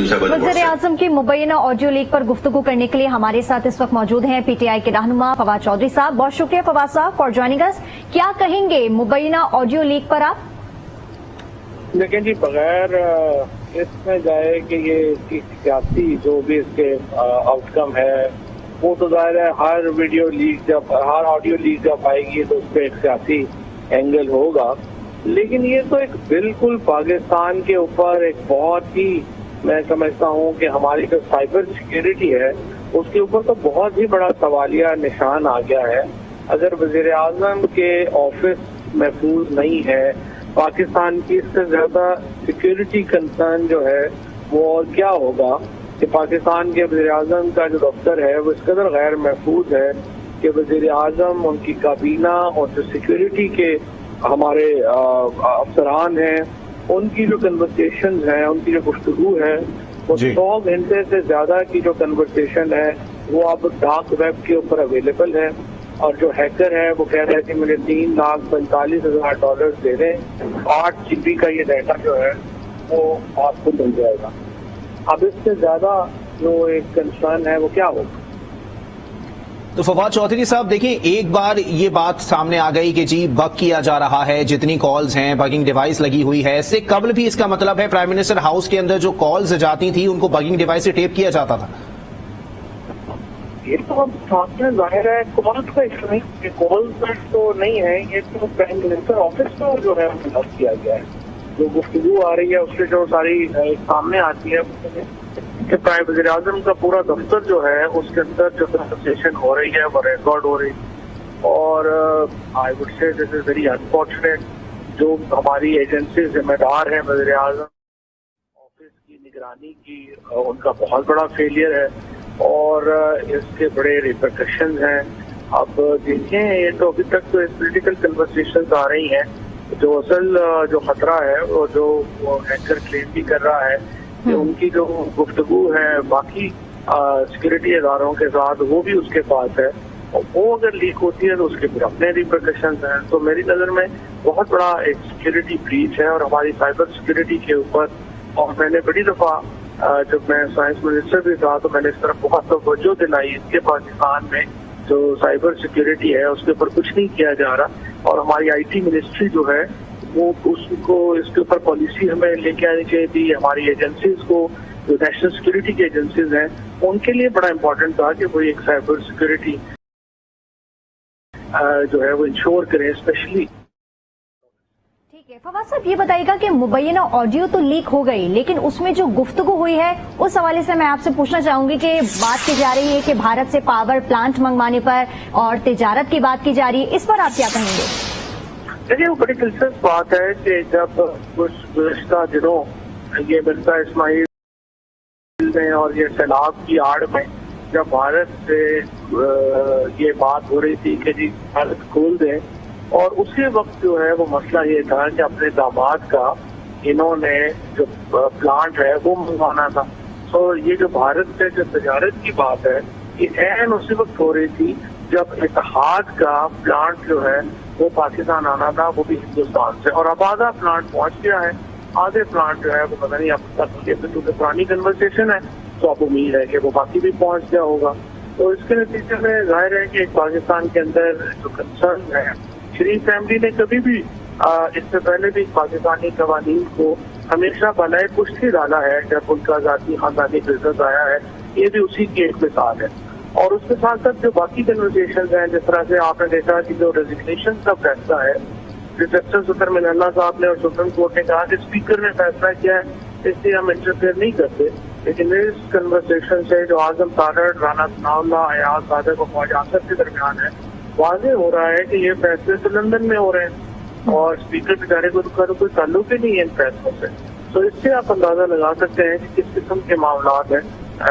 वज़ीर-ए-आज़म की मुबैना audio leak पर गुफ्तगू करने के लिए हमारे साथ इस वक्त मौजूद हैं पीटीआई के रहनुमा फवाद चौधरी साहब। बहुत शुक्रिया फवाद साहब फॉर जॉइनिंग अस। क्या कहेंगे मुबैना ऑडियो लीक पर आप? लेकिन जी बगैर इसमें जाए कि ये सियासी जो भी इसके आउटकम है वो तो जाहिर है हर वीडियो लीक जब हर ऑडियो लीक जब आएगी तो उस पर एक सियासी एंगल होगा, लेकिन ये तो एक बिल्कुल पाकिस्तान के ऊपर एक बहुत ही मैं समझता हूँ कि हमारी जो साइबर सिक्योरिटी है उसके ऊपर तो बहुत ही बड़ा सवालिया निशान आ गया है। अगर वज़ीर आज़म के ऑफिस महफूज नहीं है, पाकिस्तान की इससे ज्यादा सिक्योरिटी कंसर्न जो है वो और क्या होगा कि पाकिस्तान के वज़ीर आज़म का जो दफ्तर है वो इस कदर गैर महफूज है कि वज़ीर आज़म, उनकी काबीना और जो सिक्योरिटी के हमारे अफसरान हैं उनकी जो कन्वर्सेशन है, उनकी जो गुफ्तगू है वो 100 घंटे से ज्यादा की जो कन्वर्सेशन है वो अब डार्क वेब के ऊपर अवेलेबल है। और जो हैकर है वो कह रहे हैं कि मुझे $3,45,000 दे दें, 8 GB का ये डाटा जो है वो आपको मिल जाएगा। अब इससे ज्यादा जो एक कंसर्न है वो क्या होगा? तो फवाद चौधरी साहब देखिए, एक बार ये बात सामने आ गई कि जी बग किया जा रहा है, जितनी कॉल्स हैं बगिंग डिवाइस लगी हुई है। इससे कबल भी इसका मतलब है प्राइम मिनिस्टर हाउस के अंदर जो कॉल्स जाती थी उनको बगिंग डिवाइस से टेप किया जाता था। ये तो अब साथ में जाहिर है कॉल्स का इशू नहीं, कॉल तो नहीं है, ये तो प्राइम मिनिस्टर ऑफिस को जो है बंद किया गया है। जो गुफ्तगू आ रही है उससे जो सारी सामने आती है कि प्राइम वज़ीर आज़म का पूरा दफ्तर जो है उसके अंदर जो कन्वर्सेशन हो रही है वो रिकॉर्ड हो रही है। और I would say this is very unfortunate. जो हमारी एजेंसी जिम्मेदार है वज़ीर आज़म ऑफिस की निगरानी की, उनका बहुत बड़ा फेलियर है और इसके बड़े रिपरकशन हैं। अब देखें, ये तो अभी तक तो पॉलिटिकल कन्वर्सेशन आ रही हैं। जो असल जो खतरा है वो जो हैकर क्लेम भी कर रहा है कि उनकी जो गुफ्तगू है बाकी सिक्योरिटी इदारों के साथ वो भी उसके पास है, और वो अगर लीक होती है तो उसके फिर अपने रिपरकशन हैं। तो मेरी नज़र में बहुत बड़ा एक सिक्योरिटी ब्रीच है और हमारी साइबर सिक्योरिटी के ऊपर, और मैंने बड़ी दफ़ा जब मैं साइंस मिनिस्टर भी था तो मैंने इस तरफ बहुत तवज्जो दिलाई इसके पाकिस्तान में जो साइबर सिक्योरिटी है उसके ऊपर कुछ नहीं किया जा रहा। और हमारी IT मिनिस्ट्री जो है वो उसको इसके ऊपर पॉलिसी हमें लेके आनी चाहिए थी। हमारी एजेंसीज को, जो नेशनल सिक्योरिटी की एजेंसीज हैं, उनके लिए बड़ा इम्पोर्टेंट था कि वो एक साइबर सिक्योरिटी जो है वो इंश्योर करें स्पेशली। ठीक है फवाद साहब, ये बताइएगा कि मुबैना ऑडियो तो लीक हो गई, लेकिन उसमें जो गुफ्तगू हुई है उस हवाले से मैं आपसे पूछना चाहूंगी कि बात की जा रही है कि भारत से पावर प्लांट मंगवाने पर और तिजारत की बात की जा रही है, इस पर आप क्या कहेंगे? देखिए, वो बड़ी दिलचस्प बात है कि जब कुछ गुज़श्ता दिनों ये मिर्जा इस्माइल ने और ये सैलाब की आड़ में जब भारत से ये बात हो रही थी कि जी भारत खोल दें, और उसी वक्त जो है वो मसला ये था कि अपने दामाद का इन्होंने जो प्लांट है वो मंगवाना था। तो ये जो भारत से जो तजारत की बात है ये ऐन उसी वक्त हो रही थी जब इत्तेहाद का प्लांट जो है वो पाकिस्तान आना था, वो भी हिंदुस्तान से, और अब आधा प्लांट पहुंच गया है। आधे प्लांट जो है वो पता नहीं अब तक, क्योंकि पुरानी कन्वर्सेशन है तो अब उम्मीद है कि वो बाकी भी पहुंच गया होगा। तो इसके नतीजे में जाहिर है कि पाकिस्तान के अंदर जो कंसर्न है, शरीफ फैमिली ने कभी भी इससे पहले भी पाकिस्तानी कवानीन को हमेशा भलाई पुष्टि डाला है जब उनका जाती खानदानी बिजनेस आया है। ये भी उसी की एक मिसाल है। और उसके साथ साथ जो बाकी कन्वर्सेशन हैं, जिस तरह से आपने देखा कि जो रेजिग्नेशन का फैसला है, जस्टिस सुतर मिनल्ला साहब ने और सुप्रीम कोर्ट ने कहा कि स्पीकर ने फैसला किया है, इससे हम इंटरफेयर नहीं करते। लेकिन इस कन्वर्सेशन से जो आजम तारड़, राना सनाउल्लाह, अयाज सादिक और ख्वाजा आसफ के दरमियान है, वाज़ेह हो रहा है कि ये फैसले तो लंदन में हो रहे हैं और स्पीकर बेचारे को तो कोई ताल्लुक ही नहीं है इन फैसलों से। तो इससे आप अंदाजा लगा सकते हैं कि किस किस्म के मामला है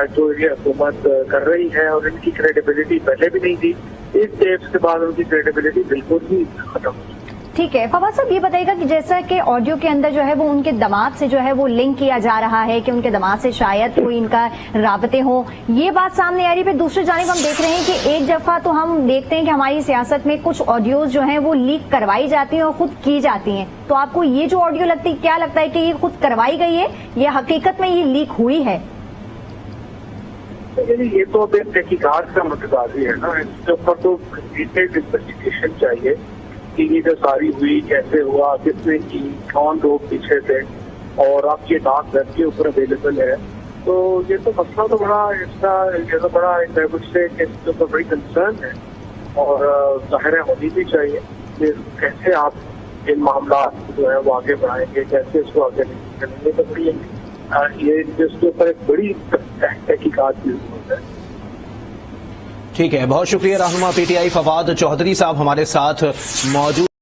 जो ये हुकूमत कर रही है, और इनकी क्रेडिबिलिटी पहले भी नहीं थी। इस टेप्स के बाद उनकी क्रेडिबिलिटी बिल्कुल ही खत्म हो। ठीक है फवाद साहब, ये बताइएगा कि जैसा कि ऑडियो के अंदर जो है वो उनके दामाद से जो है वो लिंक किया जा रहा है कि उनके दामाद से शायद कोई इनका राबते हो, ये बात सामने आ रही है। फिर दूसरी जानिब हम देख रहे हैं कि एक दफा तो हम देखते हैं कि हमारी सियासत में कुछ ऑडियोज जो हैं वो लीक करवाई जाती हैं और खुद की जाती हैं। तो आपको ये जो ऑडियो लगती है, क्या लगता है कि ये खुद करवाई गई है या हकीकत में ये लीक हुई है? ये तो अब एक तहकीकात का मतदारी है ना, इसके ऊपर तो डिटेल्ड इन्वेस्टिगेशन चाहिए कि ये जो सारी हुई, कैसे हुआ, किसने की, कौन लोग पीछे थे, और आपके डाक वेब के ऊपर अवेलेबल है। तो ये तो मसला तो बड़ा, इसका ये तो बड़ा से इसके ऊपर बड़ी कंसर्न है, और जाहिर है होनी भी चाहिए कि कैसे आप इन मामला जो है वो आगे बढ़ाएंगे, कैसे इसको आगे करेंगे। तो बड़ी ये जिसके ऊपर एक बड़ी तहकीकात की जरूरत है। ठीक है, बहुत शुक्रिया रहनुमा पीटीआई फवाद चौधरी साहब हमारे साथ मौजूद।